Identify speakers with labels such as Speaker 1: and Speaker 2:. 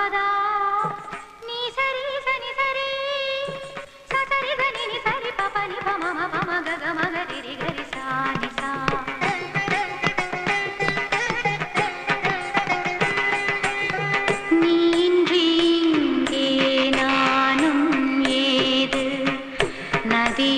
Speaker 1: பதா நீ சரி சனி சரி சரி சனி நி சரி பப நி ப ம ப ம க க ம க ரி ரி க ரி சா நி சா நீன்றி இங்கே நானும் ஏது நதி